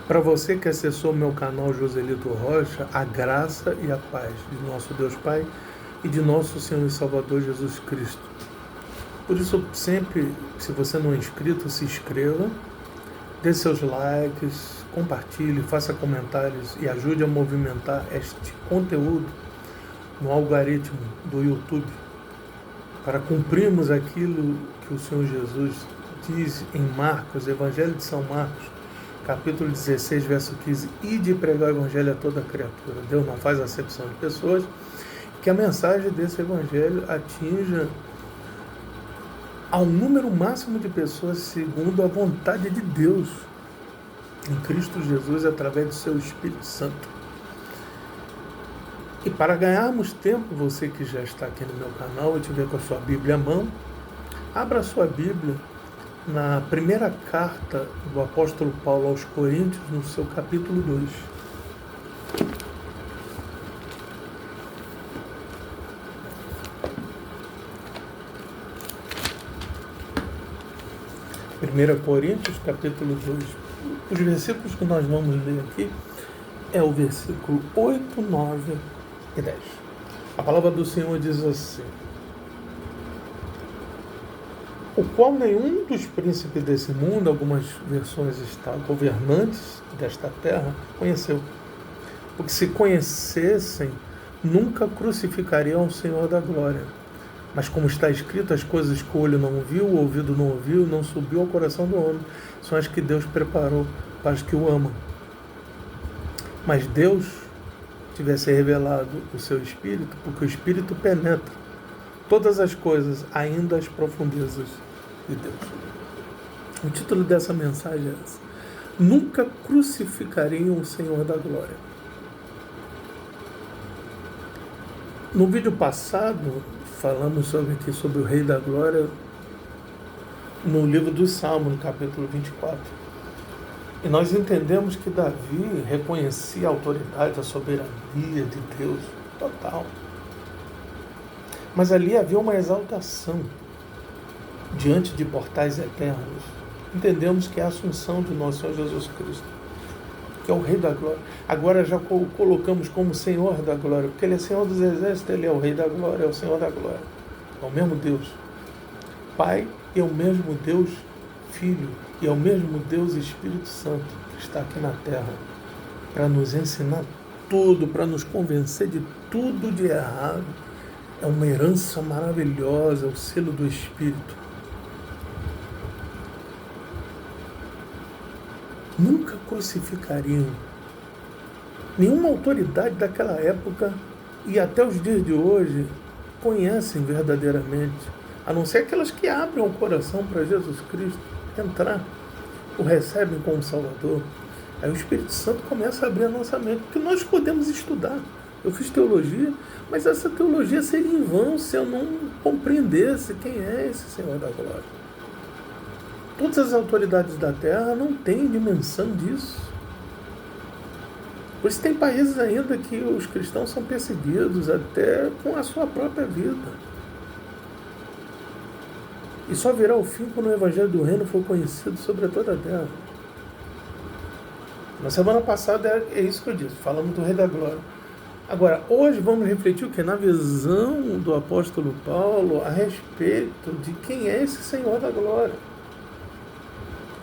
Para você que acessou meu canal Joselito Rocha, a graça e a paz de nosso Deus Pai e de nosso Senhor e Salvador Jesus Cristo. Por isso, sempre, se você não é inscrito, se inscreva, dê seus likes, compartilhe, faça comentários e ajude a movimentar este conteúdo no algoritmo do YouTube, para cumprirmos aquilo que o Senhor Jesus diz em Marcos, Evangelho de São Marcos, capítulo 16, verso 15, e de pregar o Evangelho a toda criatura. Deus não faz acepção de pessoas, que a mensagem desse Evangelho atinja ao número máximo de pessoas segundo a vontade de Deus, em Cristo Jesus, através do seu Espírito Santo. E para ganharmos tempo, você que já está aqui no meu canal e tiver com a sua Bíblia à mão, abra a sua Bíblia na primeira carta do apóstolo Paulo aos Coríntios, no seu capítulo 2. Primeira Coríntios, capítulo 2. Os versículos que nós vamos ler aqui é o versículo 8, 9 e 10. A palavra do Senhor diz assim: o qual nenhum dos príncipes desse mundo, algumas versões está, governantes desta terra, conheceu. Porque se conhecessem, nunca crucificariam o Senhor da glória. Mas como está escrito, as coisas que o olho não viu, o ouvido não ouviu, não subiu ao coração do homem, são as que Deus preparou para os que o amam. Mas Deus tivesse revelado o seu Espírito, porque o Espírito penetra todas as coisas, ainda as profundezas de Deus. O título dessa mensagem é esse: nunca crucificariam o Senhor da glória. No vídeo passado, falamos aqui sobre o Rei da Glória no livro do Salmo, no capítulo 24. E nós entendemos que Davi reconhecia a autoridade, a soberania de Deus total. Mas ali havia uma exaltação diante de portais eternos. Entendemos que é a assunção de nosso Senhor Jesus Cristo, que é o Rei da Glória. Agora já colocamos como Senhor da Glória, porque Ele é Senhor dos Exércitos, Ele é o Rei da Glória, é o Senhor da Glória. É o mesmo Deus Pai, é o mesmo Deus Filho, e é o mesmo Deus Espírito Santo que está aqui na terra para nos ensinar tudo, para nos convencer de tudo de errado. É uma herança maravilhosa, o selo do Espírito. Nunca crucificariam. Nenhuma autoridade daquela época e até os dias de hoje conhecem verdadeiramente, a não ser aquelas que abrem o coração para Jesus Cristo entrar, o recebem como Salvador. Aí o Espírito Santo começa a abrir a nossa mente, porque nós podemos estudar. Eu fiz teologia, mas essa teologia seria em vão se eu não compreendesse quem é esse Senhor da Glória. Todas as autoridades da terra não têm dimensão disso. Por isso tem países ainda que os cristãos são perseguidos até com a sua própria vida. E só virá o fim quando o Evangelho do Reino for conhecido sobre toda a terra. Na semana passada é isso que eu disse, falamos do Rei da Glória. Agora, hoje vamos refletir o quê? Na visão do apóstolo Paulo a respeito de quem é esse Senhor da Glória.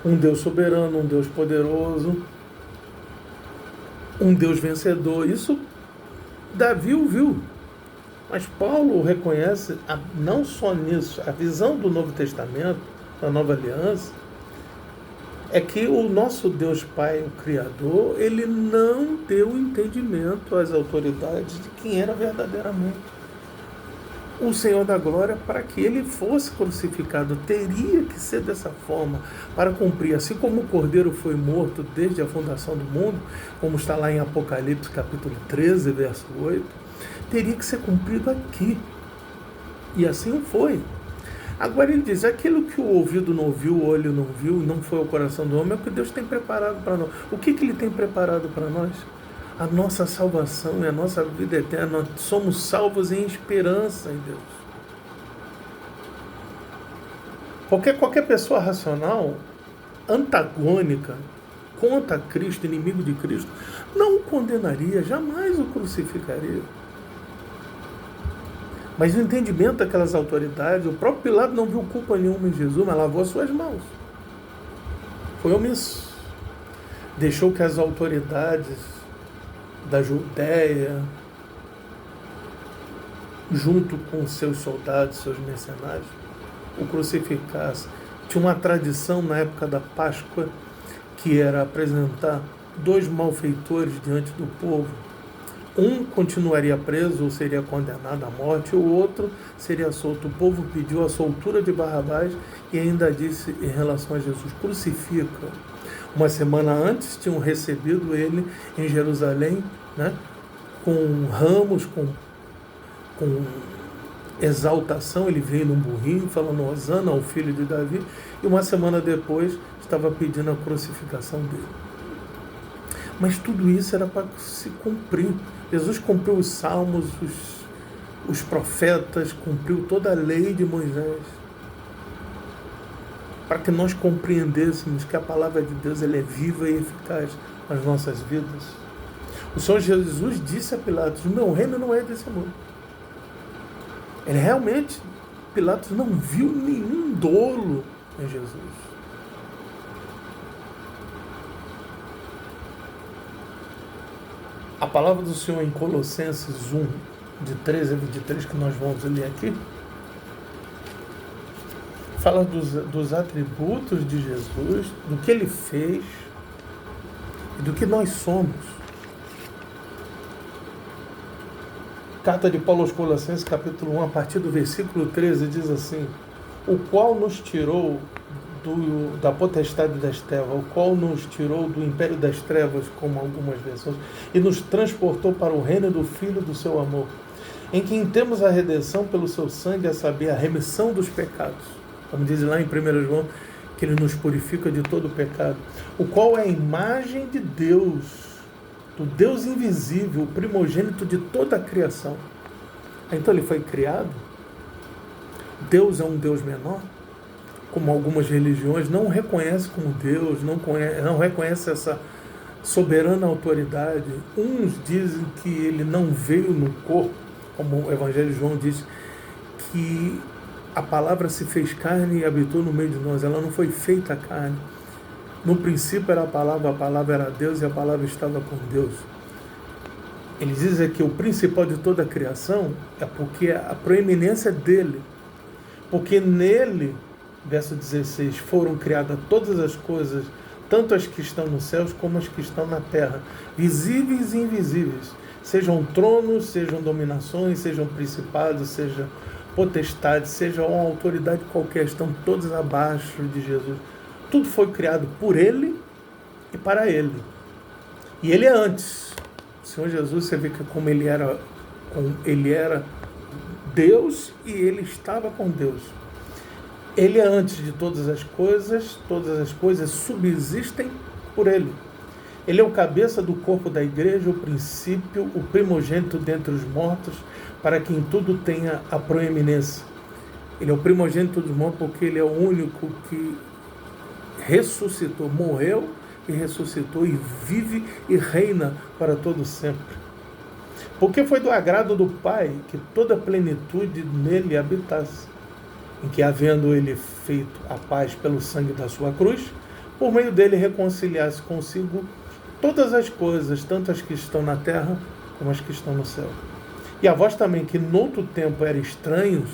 Um Deus soberano, um Deus poderoso, um Deus vencedor. Isso Davi o viu. Mas Paulo reconhece, não só nisso, a visão do Novo Testamento, da Nova Aliança, é que o nosso Deus Pai, o Criador, ele não deu entendimento às autoridades de quem era verdadeiramente o Senhor da Glória. Para que ele fosse crucificado, teria que ser dessa forma, para cumprir, assim como o Cordeiro foi morto desde a fundação do mundo, como está lá em Apocalipse capítulo 13, verso 8, teria que ser cumprido aqui. E assim foi. Agora ele diz, aquilo que o ouvido não ouviu, o olho não viu, não foi ao coração do homem, é o que Deus tem preparado para nós. O que Ele tem preparado para nós? A nossa salvação e a nossa vida eterna. Nós somos salvos em esperança em Deus. Porque qualquer pessoa racional, antagônica contra Cristo, inimigo de Cristo, não o condenaria, jamais o crucificaria. Mas o entendimento daquelas autoridades, o próprio Pilato não viu culpa nenhuma em Jesus, mas lavou as suas mãos. Foi omisso. Deixou que as autoridades da Judéia, junto com seus soldados, seus mercenários, o crucificassem. Tinha uma tradição na época da Páscoa que era apresentar 2 malfeitores diante do povo. Um continuaria preso ou seria condenado à morte, o outro seria solto. O povo pediu a soltura de Barrabás e ainda disse em relação a Jesus: crucifica. Uma semana antes tinham recebido ele em Jerusalém, né, com ramos, com exaltação. Ele veio num burrinho falando Hosana ao filho de Davi, e uma semana depois estava pedindo a crucificação dele. Mas tudo isso era para se cumprir. Jesus cumpriu os salmos, os profetas, cumpriu toda a lei de Moisés, para que nós compreendêssemos que a palavra de Deus ela é viva e eficaz nas nossas vidas. O Senhor Jesus disse a Pilatos: o meu reino não é desse mundo. Ele realmente, Pilatos não viu nenhum dolo em Jesus. A palavra do Senhor em Colossenses 1, de 13 a 23, que nós vamos ler aqui, fala dos atributos de Jesus, do que ele fez e do que nós somos. Carta de Paulo aos Colossenses, capítulo 1, a partir do versículo 13, diz assim: o qual nos tirou da potestade das trevas, o qual nos tirou do império das trevas, como algumas versões, e nos transportou para o reino do Filho do seu amor, em quem temos a redenção pelo seu sangue, a saber, a remissão dos pecados. Como diz lá em 1 João, que ele nos purifica de todo o pecado, o qual é a imagem de Deus, do Deus invisível, o primogênito de toda a criação. Então ele foi criado. Deus é um Deus menor, como algumas religiões não o reconhecem como Deus, não reconhece essa soberana autoridade. Uns dizem que ele não veio no corpo, como o Evangelho de João diz, que a palavra se fez carne e habitou no meio de nós. Ela não foi feita carne. No princípio era a palavra era Deus e a palavra estava com Deus. Ele diz que o principal de toda a criação é porque a proeminência dele, porque nele, verso 16, foram criadas todas as coisas, tanto as que estão nos céus como as que estão na terra, visíveis e invisíveis, sejam tronos, sejam dominações, sejam principados, sejam potestades, seja uma autoridade qualquer, estão todas abaixo de Jesus. Tudo foi criado por ele e para ele. E ele é antes. O Senhor Jesus, você vê que como ele era Deus e ele estava com Deus. Ele é antes de todas as coisas subsistem por ele. Ele é o cabeça do corpo da igreja, o princípio, o primogênito dentre os mortos, para que em tudo tenha a proeminência. Ele é o primogênito dos mortos porque ele é o único que ressuscitou, morreu e ressuscitou e vive e reina para todo sempre. Porque foi do agrado do Pai que toda a plenitude nele habitasse, em que, havendo ele feito a paz pelo sangue da sua cruz, por meio dele reconciliasse consigo todas as coisas, tanto as que estão na terra como as que estão no céu. E a vós também, que noutro tempo eram estranhos,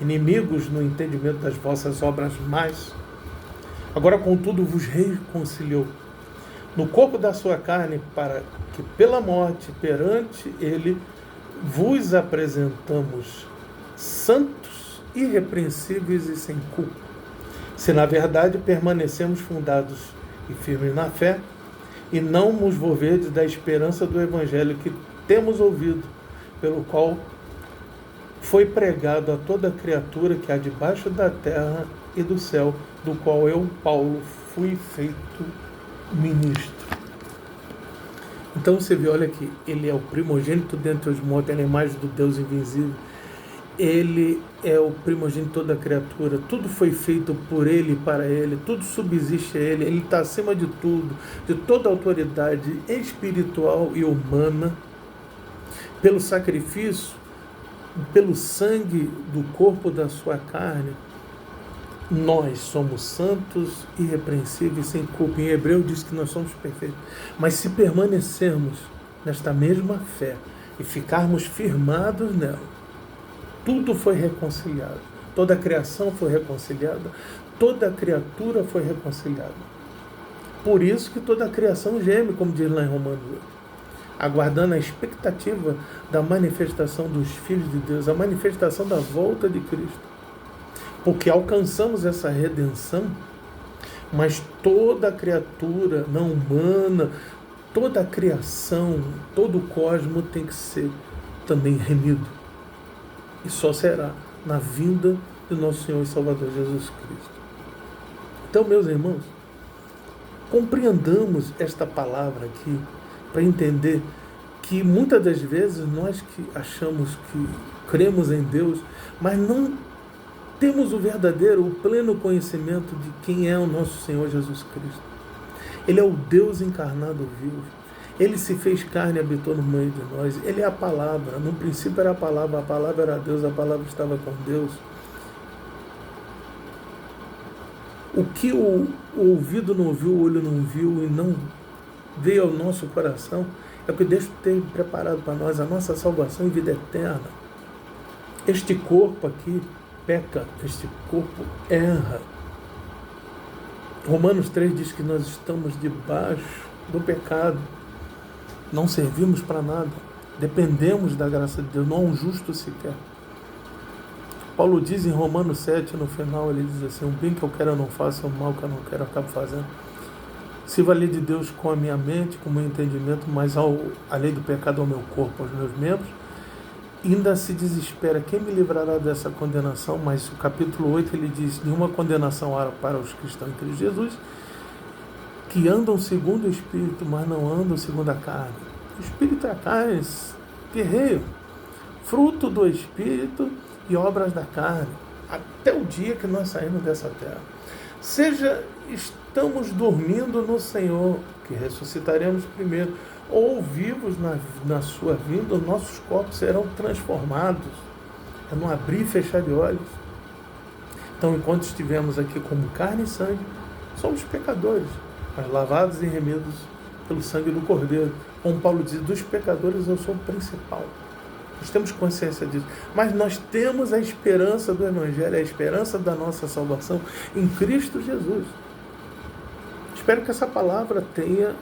inimigos no entendimento das vossas obras más, agora contudo vos reconciliou no corpo da sua carne, para que pela morte perante ele vos apresentamos santos, irrepreensíveis e sem culpa, se na verdade permanecemos fundados e firmes na fé, e não nos volverdes da esperança do Evangelho que temos ouvido, pelo qual foi pregado a toda criatura que há debaixo da terra e do céu, do qual eu, Paulo, fui feito ministro. Então você vê, olha aqui, ele é o primogênito dentre os mortos, ele é a imagem do Deus invisível. Ele é o primogênito de toda criatura, tudo foi feito por Ele e para Ele, tudo subsiste a Ele, Ele está acima de tudo, de toda autoridade espiritual e humana, pelo sacrifício, pelo sangue do corpo da sua carne, nós somos santos, irrepreensíveis, sem culpa. Em Hebreu diz que nós somos perfeitos. Mas se permanecermos nesta mesma fé e ficarmos firmados nela, tudo foi reconciliado. Toda a criação foi reconciliada. Toda a criatura foi reconciliada. Por isso que toda a criação geme, como diz lá em Romanos 8, aguardando a expectativa da manifestação dos filhos de Deus, a manifestação da volta de Cristo. Porque alcançamos essa redenção, mas toda a criatura não humana, toda a criação, todo o cosmos tem que ser também remido. E só será na vinda do nosso Senhor e Salvador Jesus Cristo. Então, meus irmãos, compreendamos esta palavra aqui para entender que muitas das vezes nós que achamos que cremos em Deus, mas não temos o verdadeiro, o pleno conhecimento de quem é o nosso Senhor Jesus Cristo. Ele é o Deus encarnado vivo. Ele se fez carne e habitou no meio de nós. Ele é a palavra. No princípio era a palavra era Deus, a palavra estava com Deus. O que o ouvido não ouviu, o olho não viu e não veio ao nosso coração, é o que Deus tem preparado para nós, a nossa salvação e vida eterna. Este corpo aqui peca, este corpo erra. Romanos 3 diz que nós estamos debaixo do pecado, não servimos para nada, dependemos da graça de Deus, não há um justo sequer. Paulo diz em Romanos 7, no final, ele diz assim: o bem que eu quero eu não faço, o mal que eu não quero eu acabo fazendo. Sirvo a lei de Deus com a minha mente, com o meu entendimento, mas a lei do pecado ao meu corpo, aos meus membros. Ainda se desespera, quem me livrará dessa condenação? Mas o capítulo 8 ele diz: nenhuma condenação há para os que estão em Cristo Jesus, que andam segundo o Espírito, mas não andam segundo a carne. O Espírito é a carne, guerreiro, fruto do Espírito e obras da carne, até o dia que nós saímos dessa terra. Seja estamos dormindo no Senhor, que ressuscitaremos primeiro, ou vivos na sua vinda, nossos corpos serão transformados. É não abrir e fechar de olhos. Então, enquanto estivermos aqui como carne e sangue, somos pecadores, mas lavados e remidos pelo sangue do Cordeiro. Como Paulo diz, dos pecadores eu sou o principal. Nós temos consciência disso. Mas nós temos a esperança do Evangelho, a esperança da nossa salvação em Cristo Jesus. Espero que essa palavra tenha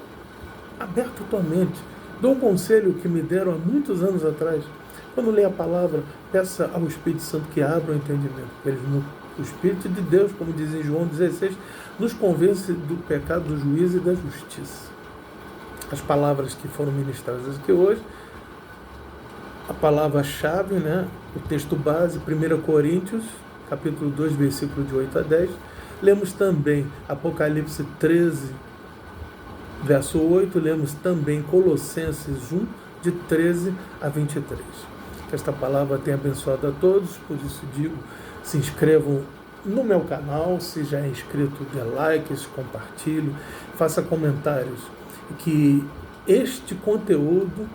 aberto tua mente. Dou um conselho que me deram há muitos anos atrás. Quando lê a palavra, peça ao Espírito Santo que abra o entendimento. O Espírito de Deus, como diz em João 16, nos convence do pecado, do juízo e da justiça. As palavras que foram ministradas aqui hoje, a palavra-chave, o texto base, 1 Coríntios, capítulo 2, versículo de 8 a 10. Lemos também Apocalipse 13, verso 8. Lemos também Colossenses 1, de 13 a 23. Que esta palavra tenha abençoado a todos, por isso digo, se inscrevam no meu canal, se já é inscrito, dê likes, compartilhe, faça comentários. Que este conteúdo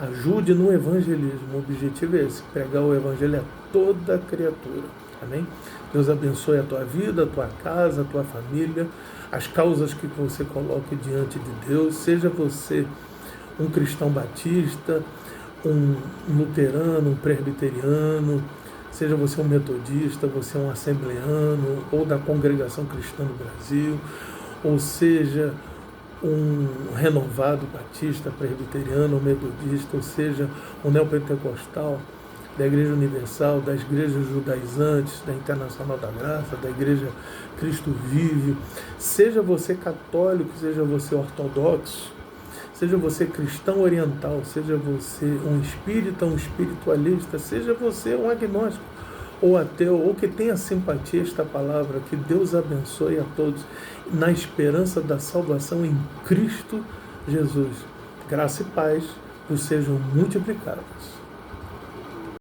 ajude no evangelismo. O objetivo é esse, pregar o evangelho a toda criatura. Amém? Deus abençoe a tua vida, a tua casa, a tua família, as causas que você coloque diante de Deus. Seja você um cristão batista, um luterano, um presbiteriano, seja você um metodista, você um assembleano, ou da congregação cristã do Brasil, ou seja um renovado batista, presbiteriano ou metodista, ou seja um neopentecostal, da Igreja Universal, das igrejas judaizantes, da Internacional da Graça, da Igreja Cristo Vive, seja você católico, seja você ortodoxo, seja você cristão oriental, seja você um espírita, um espiritualista, seja você um agnóstico ou ateu, ou que tenha simpatia a esta palavra, que Deus abençoe a todos, na esperança da salvação em Cristo Jesus. Graça e paz vos sejam multiplicadas.